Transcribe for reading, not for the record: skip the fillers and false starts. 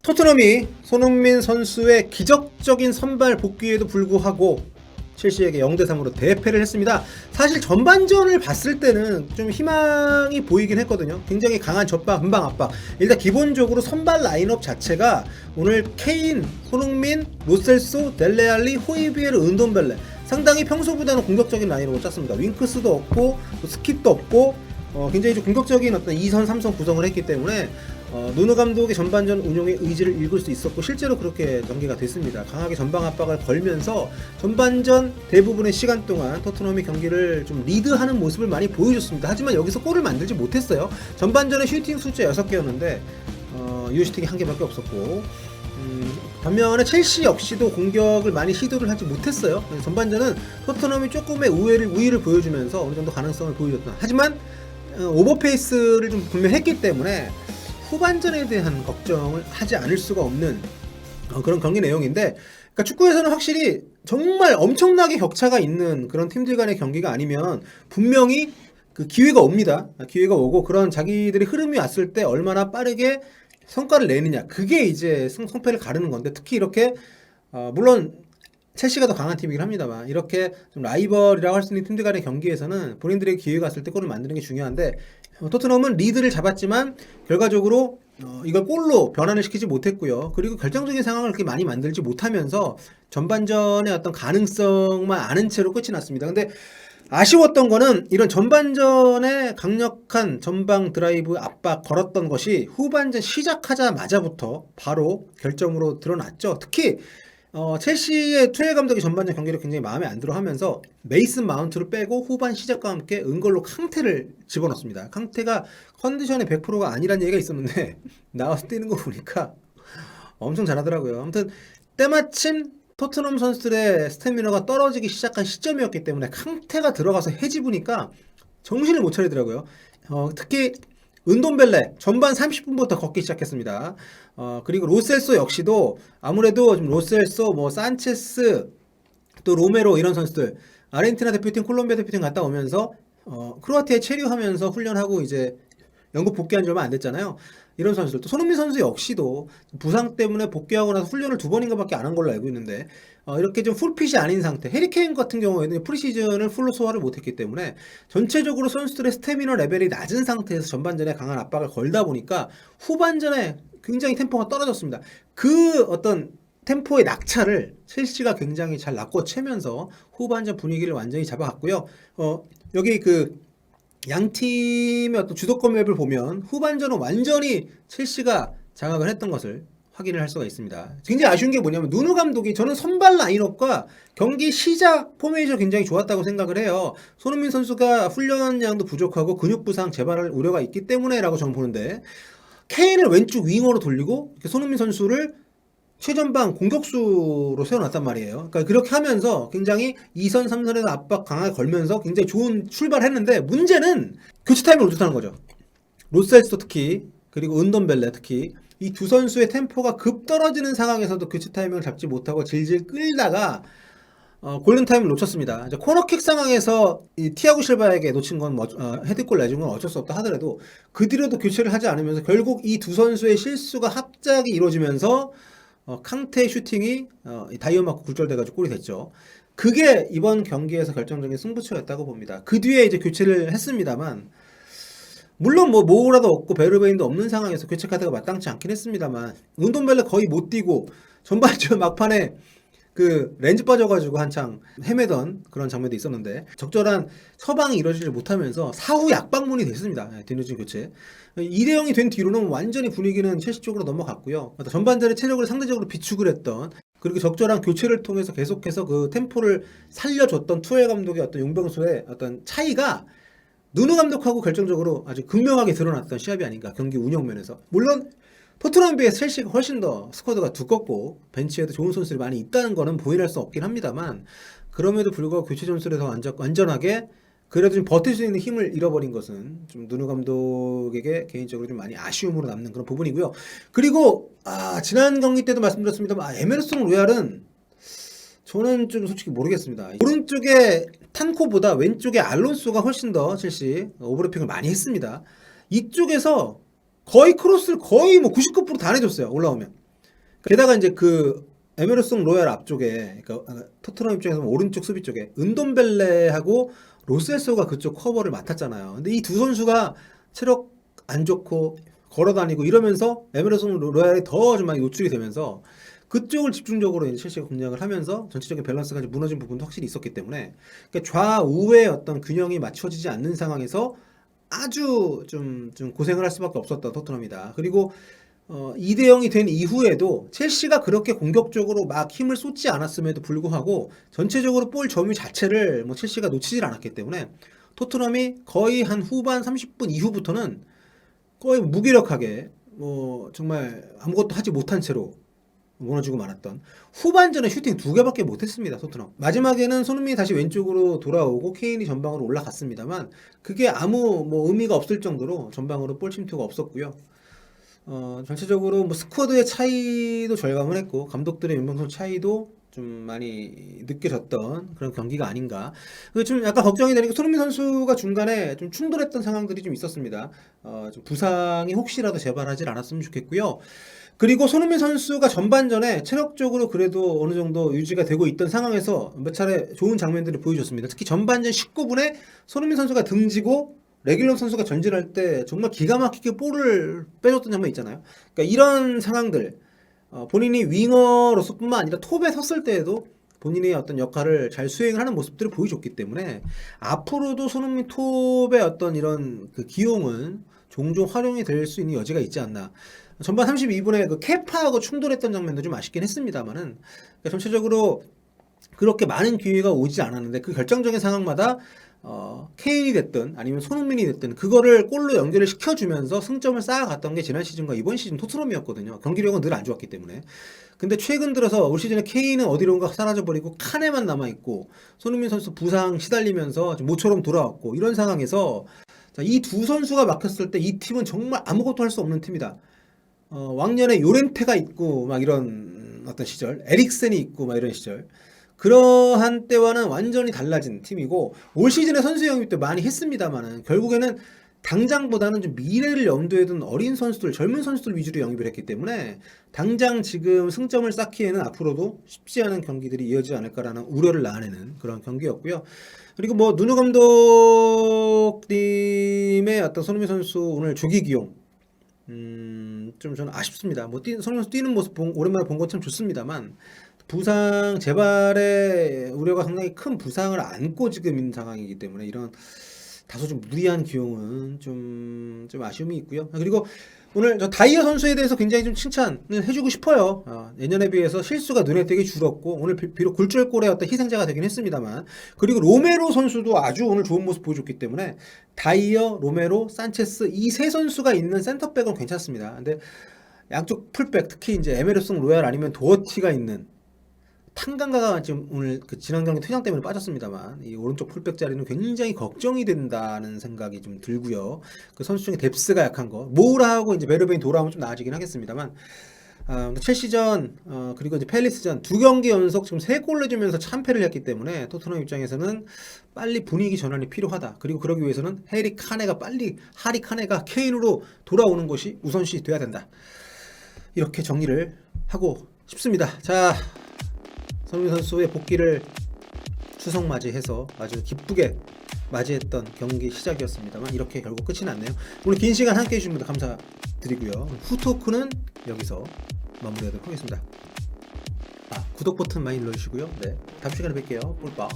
토트넘이 손흥민 선수의 기적적인 선발 복귀에도 불구하고 첼시에게 0대3으로 대패를 했습니다. 사실 전반전을 봤을 때는 좀 희망이 보이긴 했거든요. 굉장히 강한 전방 압박. 일단 기본적으로 선발 라인업 자체가 오늘 케인, 손흥민, 로셀소, 델레알리, 호이비에르, 은돈벨레 상당히 평소보다는 공격적인 라인으로 짰습니다. 윙크스도 없고 또 스킵도 없고 굉장히 좀 공격적인 어떤 2선, 3선 구성을 했기 때문에 누누 감독의 전반전 운영의 의지를 읽을 수 있었고 실제로 그렇게 전개가 됐습니다. 강하게 전방 압박을 걸면서 전반전 대부분의 시간 동안 토트넘이 경기를 좀 리드하는 모습을 많이 보여줬습니다. 하지만 여기서 골을 만들지 못했어요. 전반전에 슈팅 숫자 6개였는데 유효 슈팅이 1개밖에 없었고 반면에 첼시 역시도 공격을 많이 시도를 하지 못했어요. 전반전은 토트넘이 조금의 우위를 보여주면서 어느 정도 가능성을 보여줬다. 하지만 오버페이스를 좀 분명히 했기 때문에 후반전에 대한 걱정을 하지 않을 수가 없는 그런 경기 내용인데, 그러니까 축구에서는 확실히 정말 엄청나게 격차가 있는 그런 팀들 간의 경기가 아니면 분명히 그 기회가 옵니다. 기회가 오고 그런 자기들의 흐름이 왔을 때 얼마나 빠르게 성과를 내느냐, 그게 이제 성패를 가르는 건데, 특히 이렇게 물론 첼시가 더 강한 팀이긴 합니다만 이렇게 좀 라이벌이라고 할 수 있는 팀들 간의 경기에서는 본인들에게 기회가 왔을 때 골을 만드는 게 중요한데, 토트넘은 리드를 잡았지만 결과적으로 이걸 골로 변환을 시키지 못했고요. 그리고 결정적인 상황을 그렇게 많이 만들지 못하면서 전반전의 어떤 가능성만 아는 채로 끝이 났습니다. 근데 아쉬웠던 거는 이런 전반전에 강력한 전방 드라이브 압박 걸었던 것이 후반전 시작하자마자부터 바로 결정으로 드러났죠. 특히 첼시의 투엘 감독이 전반전 경기를 굉장히 마음에 안 들어 하면서 메이슨 마운트를 빼고 후반 시작과 함께 은걸로 캉테를 집어넣습니다. 캉테가 컨디션의 100%가 아니란 얘기가 있었는데 나와서 뛰는 거 보니까 엄청 잘하더라고요. 아무튼 때마침 토트넘 선수들의 스태미너가 떨어지기 시작한 시점이었기 때문에 캉테가 들어가서 해집으니까 정신을 못 차리더라고요. 특히 은돈벨레 전반 30분부터 걷기 시작했습니다. 그리고 로셀소 역시도 아무래도 좀 로셀소, 산체스, 또 로메로 이런 선수들 아르헨티나 대표팀, 콜롬비아 대표팀 갔다 오면서 크로아티아에 체류하면서 훈련하고 이제 영국 복귀한 지 얼마 안 됐잖아요. 이런 선수들, 또 손흥민 선수 역시도 부상 때문에 복귀하고 나서 훈련을 2번인가밖에 안 한 걸로 알고 있는데 이렇게 좀 풀핏이 아닌 상태, 해리케인 같은 경우에는 프리시즌을 풀로 소화를 못했기 때문에 전체적으로 선수들의 스태미너 레벨이 낮은 상태에서 전반전에 강한 압박을 걸다 보니까 후반전에 굉장히 템포가 떨어졌습니다. 그 어떤 템포의 낙차를 첼시가 굉장히 잘 낚고채면서 후반전 분위기를 완전히 잡아갔고요. 여기 그 양 팀의 어떤 주도권 맵을 보면 후반전은 완전히 첼시가 장악을 했던 것을 확인을 할 수가 있습니다. 굉장히 아쉬운 게 뭐냐면 누누 감독이, 저는 선발 라인업과 경기 시작 포메이션 굉장히 좋았다고 생각을 해요. 손흥민 선수가 훈련량도 부족하고 근육 부상 재발할 우려가 있기 때문에라고 저는 보는데, 케인을 왼쪽 윙어로 돌리고 손흥민 선수를 최전방 공격수로 세워놨단 말이에요. 그러니까 그렇게 하면서 굉장히 2선, 3선에서 압박 강하게 걸면서 굉장히 좋은 출발을 했는데, 문제는 교체 타임을 놓쳤다는 거죠. 로셀스도 특히, 그리고 은돈벨레 특히 이 두 선수의 템포가 급 떨어지는 상황에서도 교체 타이밍을 잡지 못하고 질질 끌다가 골든타임을 놓쳤습니다. 이제 코너킥 상황에서 이 티아고 실바에게 놓친 건 헤드골 내준 건 어쩔 수 없다 하더라도 그 뒤로도 교체를 하지 않으면서 결국 이 두 선수의 실수가 합작이 이루어지면서 캉테의 슈팅이 다이어 맞고 굴절돼가지고 골이 됐죠. 그게 이번 경기에서 결정적인 승부처였다고 봅니다. 그 뒤에 이제 교체를 했습니다만, 물론 모우라도 없고 베르베인도 없는 상황에서 교체 카드가 마땅치 않긴 했습니다만, 운동벨레 거의 못 뛰고 전반전 막판에 그 렌즈 빠져가지고 한창 헤매던 그런 장면도 있었는데, 적절한 처방이 이루어지지 못하면서 사후 약방문이 됐습니다. 뒤늦은 교체. 2대0이 된 뒤로는 완전히 분위기는 첼시 쪽으로 넘어갔고요. 전반전에 체력을 상대적으로 비축을 했던, 그리고 적절한 교체를 통해서 계속해서 그 템포를 살려줬던 투엘 감독의 어떤 용병수의 어떤 차이가 누누 감독하고 결정적으로 아주 극명하게 드러났던 시합이 아닌가, 경기 운영 면에서. 물론 토트넘에 비해 첼시가 훨씬 더 스쿼드가 두껍고 벤치에도 좋은 선수들이 많이 있다는 거는 부인할 수 없긴 합니다만, 그럼에도 불구하고 교체 점수를 더 완전하게 그래도 좀 버틸 수 있는 힘을 잃어버린 것은 좀 누누 감독에게 개인적으로 좀 많이 아쉬움으로 남는 그런 부분이고요. 그리고 지난 경기 때도 말씀드렸습니다만, 에메르송 로얄은 저는 좀 솔직히 모르겠습니다. 오른쪽에 탄코보다 왼쪽에 알론소가 훨씬 더 첼시 오버래핑을 많이 했습니다. 이쪽에서 거의 크로스를 거의 99% 다 내줬어요. 올라오면. 게다가 이제 그 에메르송 로얄 앞쪽에, 그러니까 토트넘 입장에서 오른쪽 수비 쪽에 은돔벨레하고 로셀소가 그쪽 커버를 맡았잖아요. 근데 이 두 선수가 체력 안 좋고 걸어다니고 이러면서 에메르송 로얄이 더 좀 많이 노출이 되면서 그쪽을 집중적으로 이제 첼시가 공략을 하면서 전체적인 밸런스가 이제 무너진 부분도 확실히 있었기 때문에, 그러니까 좌우의 어떤 균형이 맞춰지지 않는 상황에서 아주 좀 고생을 할 수밖에 없었던 토트넘이다. 그리고 2대 0이 된 이후에도 첼시가 그렇게 공격적으로 막 힘을 쏟지 않았음에도 불구하고 전체적으로 볼 점유 자체를 뭐 첼시가 놓치질 않았기 때문에 토트넘이 거의 한 후반 30분 이후부터는 거의 무기력하게 뭐 정말 아무것도 하지 못한 채로 무너지고 말았던, 후반전에 슈팅 2개밖에 못했습니다 토트넘. 마지막에는 손흥민이 다시 왼쪽으로 돌아오고 케인이 전방으로 올라갔습니다만 그게 아무 뭐 의미가 없을 정도로 전방으로 볼 침투가 없었고요. 전체적으로 뭐 스쿼드의 차이도 절감을 했고 감독들의 연병성 차이도 좀 많이 느껴졌던 그런 경기가 아닌가. 좀 약간 걱정이 되는 게 손흥민 선수가 중간에 좀 충돌했던 상황들이 좀 있었습니다. 좀 부상이 혹시라도 재발하지 않았으면 좋겠고요. 그리고 손흥민 선수가 전반전에 체력적으로 그래도 어느 정도 유지가 되고 있던 상황에서 몇 차례 좋은 장면들을 보여줬습니다. 특히 전반전 19분에 손흥민 선수가 등지고 레길론 선수가 전진할 때 정말 기가 막히게 볼을 빼줬던 장면 있잖아요. 그러니까 이런 상황들, 본인이 윙어로서 뿐만 아니라 톱에 섰을 때에도 본인의 어떤 역할을 잘 수행을 하는 모습들을 보여줬기 때문에 앞으로도 손흥민 톱의 어떤 이런 그 기용은 종종 활용이 될 수 있는 여지가 있지 않나. 전반 32분에 그 케파하고 충돌했던 장면도 좀 아쉽긴 했습니다만은, 그러니까 전체적으로 그렇게 많은 기회가 오지 않았는데 그 결정적인 상황마다 케인이 됐든 아니면 손흥민이 됐든 그거를 골로 연결을 시켜주면서 승점을 쌓아갔던 게 지난 시즌과 이번 시즌 토트넘이었거든요. 경기력은 늘 안 좋았기 때문에. 근데 최근 들어서 올 시즌에 케인은 어디론가 사라져버리고 칸에만 남아있고 손흥민 선수 부상 시달리면서 모처럼 돌아왔고 이런 상황에서 이 두 선수가 막혔을 때 이 팀은 정말 아무것도 할 수 없는 팀이다. 왕년에 요렌테가 있고 막 이런 어떤 시절, 에릭센이 있고 막 이런 시절, 그러한 때와는 완전히 달라진 팀이고, 올 시즌에 선수 영입도 많이 했습니다만은 결국에는 당장보다는 좀 미래를 염두에 둔 어린 선수들, 젊은 선수들 위주로 영입을 했기 때문에 당장 지금 승점을 쌓기에는 앞으로도 쉽지 않은 경기들이 이어지지 않을까라는 우려를 나타내는 그런 경기였고요. 그리고 뭐 누누 감독님의 어떤 손흥민 선수 오늘 조기 기용, 좀 저는 아쉽습니다. 뭐 손흥민 선수 뛰는 모습 오랜만에 본 건 참 좋습니다만 부상 재발의 우려가 상당히 큰 부상을 안고 지금 있는 상황이기 때문에 이런 다소 좀 무리한 기용은 좀 아쉬움이 있고요. 그리고 오늘 저 다이어 선수에 대해서 굉장히 좀 칭찬을 해주고 싶어요. 예년에 비해서 실수가 눈에 띄게 줄었고 오늘 비록 굴절골의 어떤 희생자가 되긴 했습니다만, 그리고 로메로 선수도 아주 오늘 좋은 모습 보여줬기 때문에 다이어, 로메로, 산체스 이 세 선수가 있는 센터백은 괜찮습니다. 근데 양쪽 풀백, 특히 이제 에메르송 로얄 아니면 도어티가 있는 탄강가가 지금 오늘 그 지난 경기 퇴장 때문에 빠졌습니다만 이 오른쪽 풀백 자리는 굉장히 걱정이 된다는 생각이 좀 들고요. 그 선수 중에 뎁스가 약한 거, 모우라하고 이제 베르베인 돌아오면 좀 나아지긴 하겠습니다만, 첼시전 그리고 이제 팰리스전 2경기 연속 지금 3골 내주면서 참패를 했기 때문에 토트넘 입장에서는 빨리 분위기 전환이 필요하다. 그리고 그러기 위해서는 하리 카네가 케인으로 돌아오는 것이 우선시 돼야 된다. 이렇게 정리를 하고 싶습니다. 자, 손흥민 선수의 복귀를 추석 맞이해서 아주 기쁘게 맞이했던 경기 시작이었습니다만 이렇게 결국 끝이 났네요. 오늘 긴 시간 함께 해주신 분들 감사드리고요. 후토크는 여기서 마무리하도록 하겠습니다. 구독 버튼 많이 눌러주시고요. 네, 다음 시간에 뵐게요. 꿀빠.